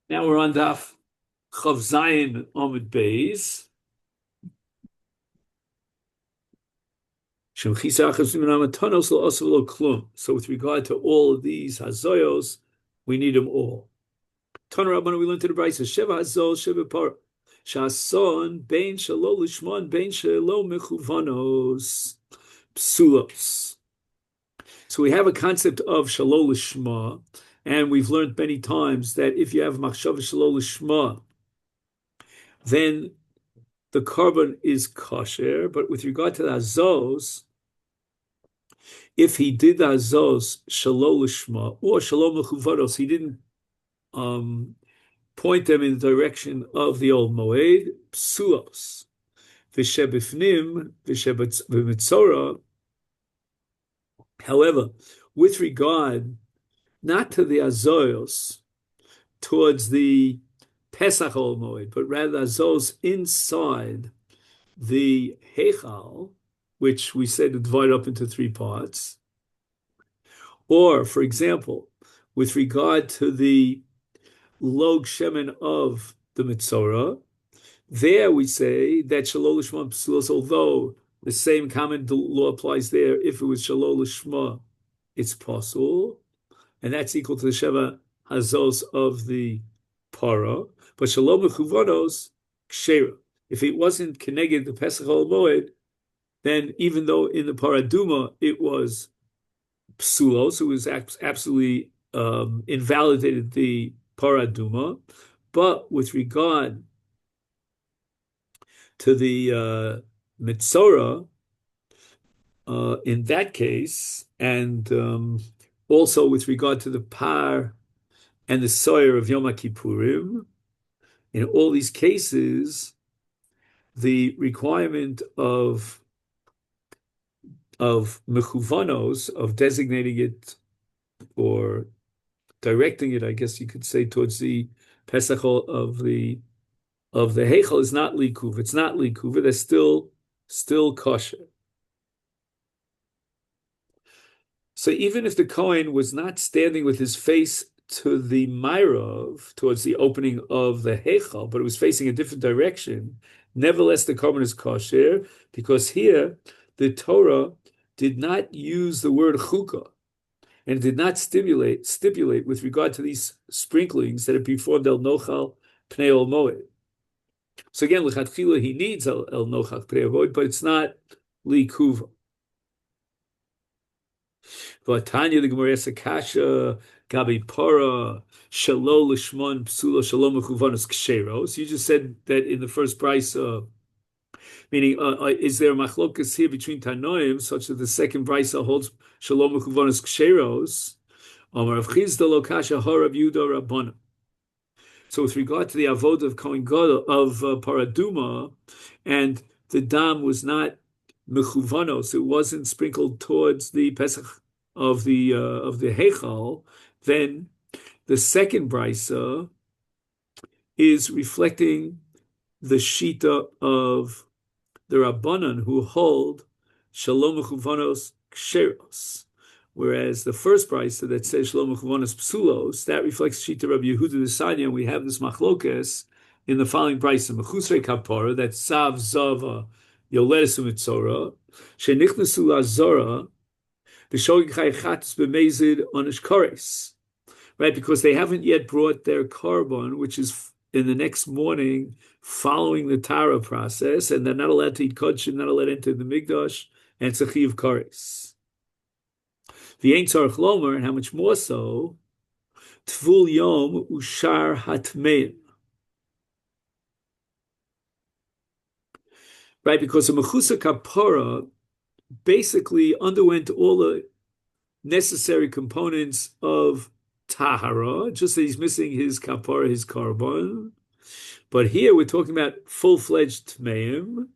Now we're on Daf Chav Zayin Omid Beis. So with regard to all of these hazoyos, we need them all. Tana Rabbana, we learned to the Brisa, Sheva Hazol, Sheva Par. Shason, Bein Shalo Lishmon, Bein Shalo Mechuvanos, Psulos. So we have a concept of Shalo Lishma, and we've learned many times that if you have Machshav Shalo Lishma, then the carbon is kosher, but with regard to the azos, if he did the azos shalom lishma or shalom mechuvaros, he didn't point them in the direction of the old moed psulos v'shebifnim v'mitzora. However, with regard not to the azos towards the Pesach old moed, but rather azos inside the Heichal, which we said to divide up into three parts, or, for example, with regard to the log shemen of the Mitzorah, there we say that Shalol Lishma Psulos, although the same common law applies there, if it was Shalol Lishma, it's possible, and that's equal to the Sheva Hazos of the Para, but Shalom Mechuvanos, Kshera. If it wasn't connected to Pesach Ol Moed, then even though in the Paraduma it was psulos, it was absolutely invalidated the Paraduma, but with regard to the Mitzorah, in that case, and also with regard to the Par and the Soyer of Yom Kippurim, in all these cases, the requirement of mechuvanos, of designating it or directing it, I guess you could say, towards the Pesach of the Heichal is not likuv. It's not likuv. They're still kosher. So even if the Kohen was not standing with his face to the Ma'arav, towards the opening of the Heichal, but it was facing a different direction, nevertheless the korban is kosher, because here the Torah did not use the word chukah, and did not stipulate with regard to these sprinklings that it performed el nochal pnei ol moed. So again, lechatchila he needs el nochal pnei ol moed, but it's not li kuva. V'atanya the Gemara Sakasha gabi para shalo lishmon psulo shalom mechuvanos ksheros. You just said that in the first price. Meaning, is there a machlokas here between Tanoim, such that the second brisa holds shalom mechuvanos ksheros? Rav Chizda lo kasha harav Yuda Rabbana. So, with regard to the avodah of Kohen Gadol of Paraduma, and the dam was not mechuvanos, it wasn't sprinkled towards the Pesach of the Heichal, then the second brisa is reflecting the shita of the Rabbanan who hold Shalom Mechuvanos Ksheros, whereas the first brisa that says Shalom Mechuvanos Psulos, that reflects Shita Rabbi Yehuda the Sanya, and we have this machlokes in the following brisa, Mechusrei Kapara, that Sav Zava Yoledes Umitzora, Shenichnesu Lazora, B'Shogig Chayachatis B'Mezid Onish Kores, right? Because they haven't yet brought their carbon, which is in the next morning following the Tara process, and they're not allowed to eat kodshim, not allowed to enter the Migdash, and it's a chiv kares. The Ein Tzarech Lomer, and how much more so, Tvul Yom Ushar Hatmeim. Right, because a Mechusa Kapara basically underwent all the necessary components of Tahara, just that he's missing his kapara, his carbon. But here we're talking about full-fledged tmeim,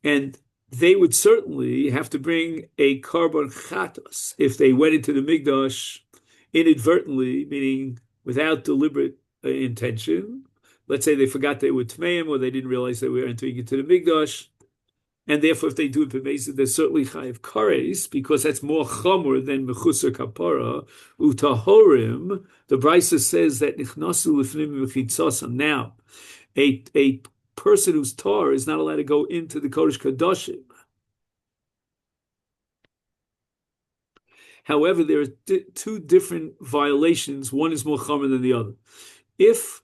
and they would certainly have to bring a carbon chatos if they went into the Migdash inadvertently, meaning without deliberate intention. Let's say they forgot they were tmeim, or they didn't realize they were entering into the Migdash. And therefore, if they do it b'mezid, they're certainly chayiv kares, because that's more chamor than mechusar kapara. Utahorim, the Brisa says that nichnasu lifnim v'chitzasam. Now, a person who's tar is not allowed to go into the Kodesh Kodashim. However, there are two different violations. One is more chamor than the other. If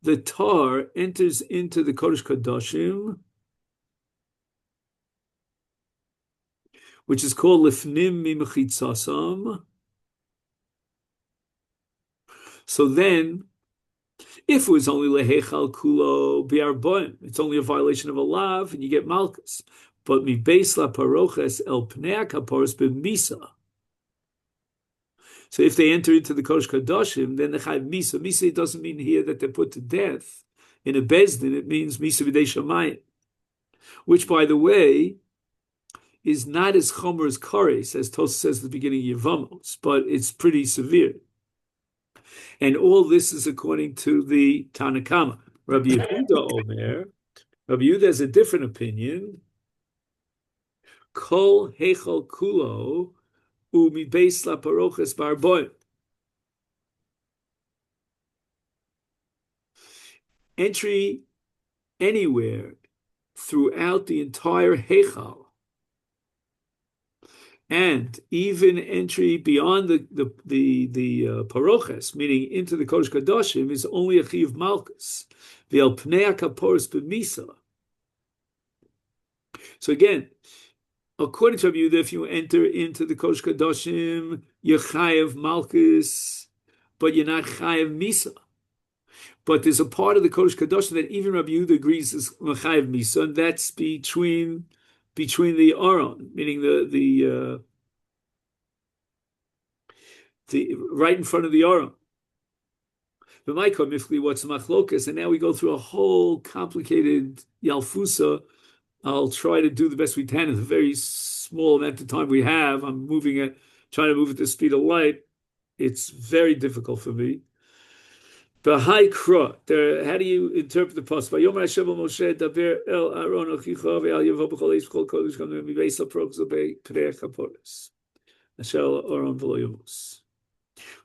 the tar enters into the Kodesh Kodashim, which is called lifnim mimechitzasam, so then, if it was only lehechal kulo biarboim, it's only a violation of a lav, and you get malchus. But mi beis la paroches el pnei kaporos b'misa. So if they enter into the Kodesh Kodashim, then they have misa. Misa doesn't mean here that they're put to death in a bezdin. It means misa v'dei shamayim, which, by the way, is not as chomer as kares, as Tos says at the beginning of Yevamos, but it's pretty severe. And all this is according to the Tanakama. Rabbi Yehuda Omer, Rabbi Yehuda has a different opinion. Kol heichal kulo umi beis la paroches barboim. Entry anywhere throughout the entire heichal, and even entry beyond the paroches, meaning into the Kodesh Kodashim, is only a chiv malchus. V'el pnei kaporos b'misa. So again, according to Rabbi Yehuda, if you enter into the Kodesh Kodashim, you're chayev malchus, but you're not chayev misa. But there's a part of the Kodesh Kodashim that even Rabbi Yehuda agrees is chayev misa, and that's between the Aron, meaning the right in front of the Aron. But my mifli, what's machlokas, and now we go through a whole complicated yalfusa. I'll try to do the best we can in the very small amount of time we have. I'm trying to move at the speed of light. It's very difficult for me. B'hai kra, how do you interpret the pasuk? Vayomer Hashem el Moshe daber el Aaron achicha ve'al yavo b'chol eish b'chol kodesh gam mibeis haproks pnei kaporos asher Aaron v'lo yamos.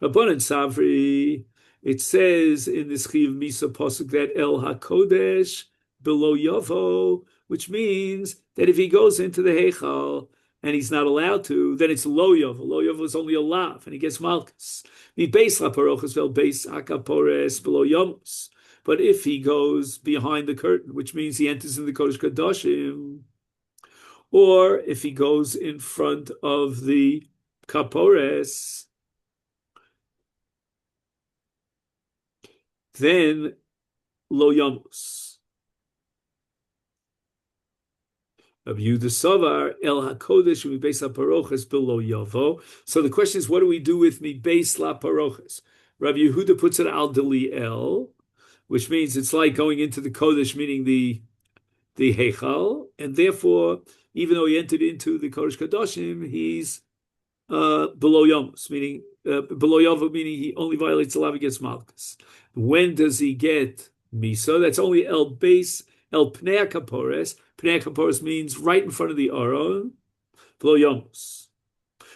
Rabbanan Savri, it says in this chiv misa pasuk that el hakodesh below yavo, which means that if he goes into the heichal and he's not allowed to, then it's lo yavo. Lo yavo is only a lav, and he gets malchus. But if he goes behind the curtain, which means he enters in the Kodesh Kodashim, or if he goes in front of the kapores, then lo yamus. Rabbi Yehuda Savar El Hakodesh mi beis haparoches below Yavo. So the question is, what do we do with mi beis la paroches? Rabbi Yehuda puts it al deli el, which means it's like going into the Kodesh, meaning the Heichal, and therefore, even though he entered into the Kodesh Kodashim, he's below Yamos, meaning below Yavo, meaning he only violates the law against Malchus. When does he get Misa? That's only el beis el pnei kapores. Pnei kapores means right in front of the Aron, below Yamos.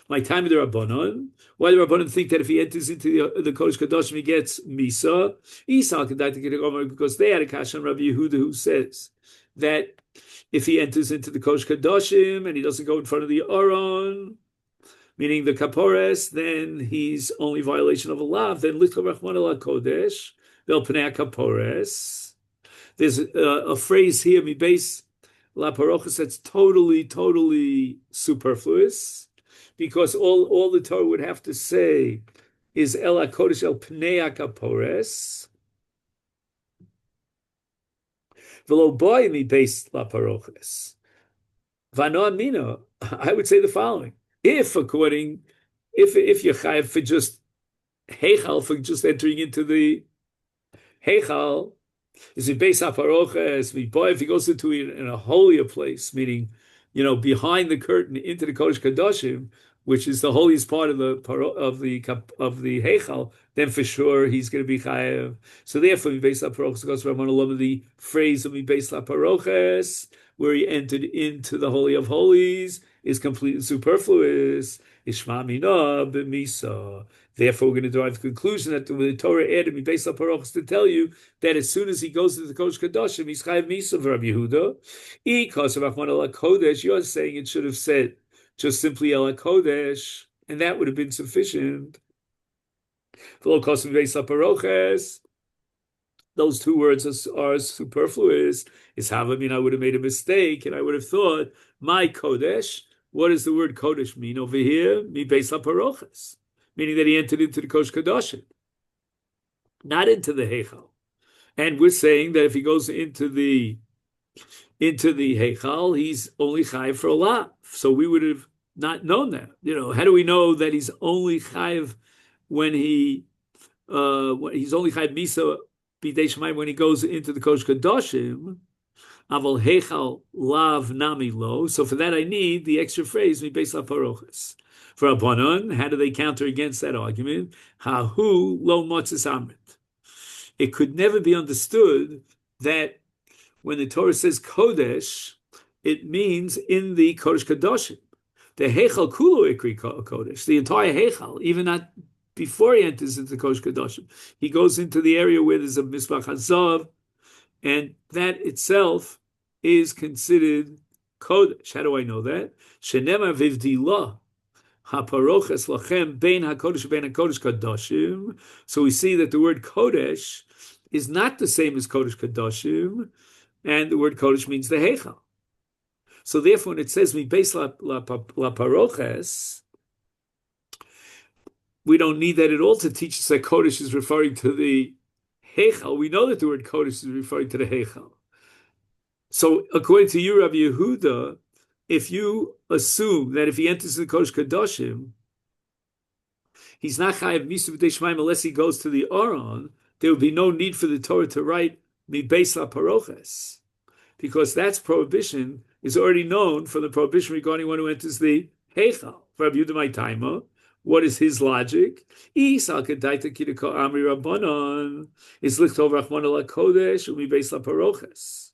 My time of the Rabbanon. Why the Rabbanon think that if he enters into the Kodesh Kodashim, he gets Misa? Because they had a kasha on Rabbi Yehuda who says that if he enters into the Kodesh Kodashim and he doesn't go in front of the Aron, meaning the Kapores, then he's only violation of a lav. Then Litcha Rachman el Kodesh, Vel Pnei Kapores. There's a phrase here, mi beis la parochas, that's totally superfluous, because all the Torah would have to say is el HaKodesh el pnei kapores, v'lo boy mi beis la parochas. V'ano amino, I would say the following: if you're chayav for just heichal, for just entering into the heichal, is it beis haparoches? If he goes into it in a holier place, meaning, behind the curtain into the Kodesh Kodashim, which is the holiest part of the heichal, then for sure he's going to be chayav. So therefore, mi beis laparoches goes from the phrase of mi beis laparoches, where he entered into the holy of holies, is completely superfluous. Ishma mina b'misa. Therefore, we're going to derive the conclusion that the Torah added mi beis laparoches to tell you that as soon as he goes into the Kodesh Kadoshim, he's chayav misa for Rabbi Yehuda. Because of Achman ala Kodesh, you're saying it should have said just simply El Kodesh, and that would have been sufficient. Those two words are superfluous. Is Havamina, I would have made a mistake, and I would have thought, my Kodesh, what does the word Kodesh mean over here? Mi Beis LaParoches, meaning that he entered into the Kodesh Kadoshim, not into the Heichal. And we're saying that if he goes into the Heichal, he's only chayiv for a lot. So we would have not known that. How do we know that he's only chayiv when he's only chayiv misa b'dei shemayim when he goes into the Kodesh Kadoshim? Aval Heichal lav nami lo. So for that I need the extra phrase mi beis laparoches. For Abanon, how do they counter against that argument? Hahu lo motzis amrit. It could never be understood that when the Torah says Kodesh, it means in the Kodesh Kadoshim. The Heichal Kulu Ikri Kodesh, the entire Heichal, even not before he enters into the Kodesh Kadoshim. He goes into the area where there's a Mizbach Hazav, and that itself is considered Kodesh. How do I know that? Shenema Vivdilah. HaParoches lachem bein HaKodesh bein HaKodesh Kadoshim. So we see that the word Kodesh is not the same as Kodesh Kadoshim, and the word Kodesh means the Heichal. So therefore, when it says mi beis laparoches, we don't need that at all to teach us that Kodesh is referring to the Heichal. We know that the word Kodesh is referring to the Heichal. So according to you, Rabbi Yehuda, if you assume that if he enters the Kodesh Kadoshim, he's not chayav misa b'dei shemayim unless he goes to the Aron, there would be no need for the Torah to write mi beis laparoches, because that's prohibition is already known from the prohibition regarding one who enters the Heichal. For Rabbi Yehuda my timer, what is his logic? Is lichtov rachmana lakodesh umi beis laparoches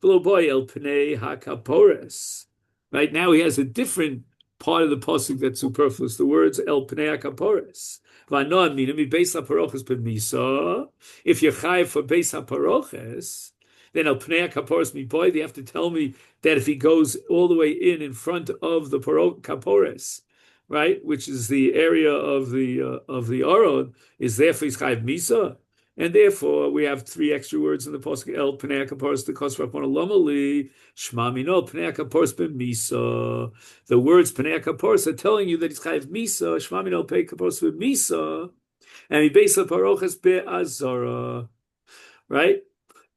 v'lo boy el pnei hakapores. Right now he has a different part of the pasuk that's superfluous. The words el pnei hakapores. If you're chayiv for beis haparoches, then el pnei kaporos mi boy, they have to tell me that if he goes all the way in front of the kapores, right, which is the area of the Aron, is therefore he's chayiv misa, and therefore we have three extra words in the pasuk el pnei kaporos the kosra lomali shma mino pnei kaporos ben misa. The words pnei kaporos are telling you that he's chayiv misa, shma mino pnei kaporos ben misa, and he beis laparoches be'azara, right?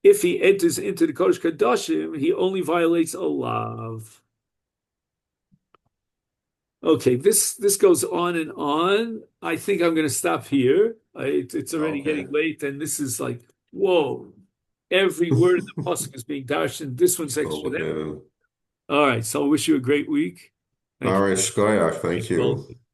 If he enters into the Kodesh Kadoshim, he only violates a lav. Okay, this goes on and on. I think I'm going to stop here. It's already getting late, and this is like, whoa. Every word in the pasuk is being dashed, and this one's extra there. All right, so I wish you a great week. All right, Shkoyach, thank you.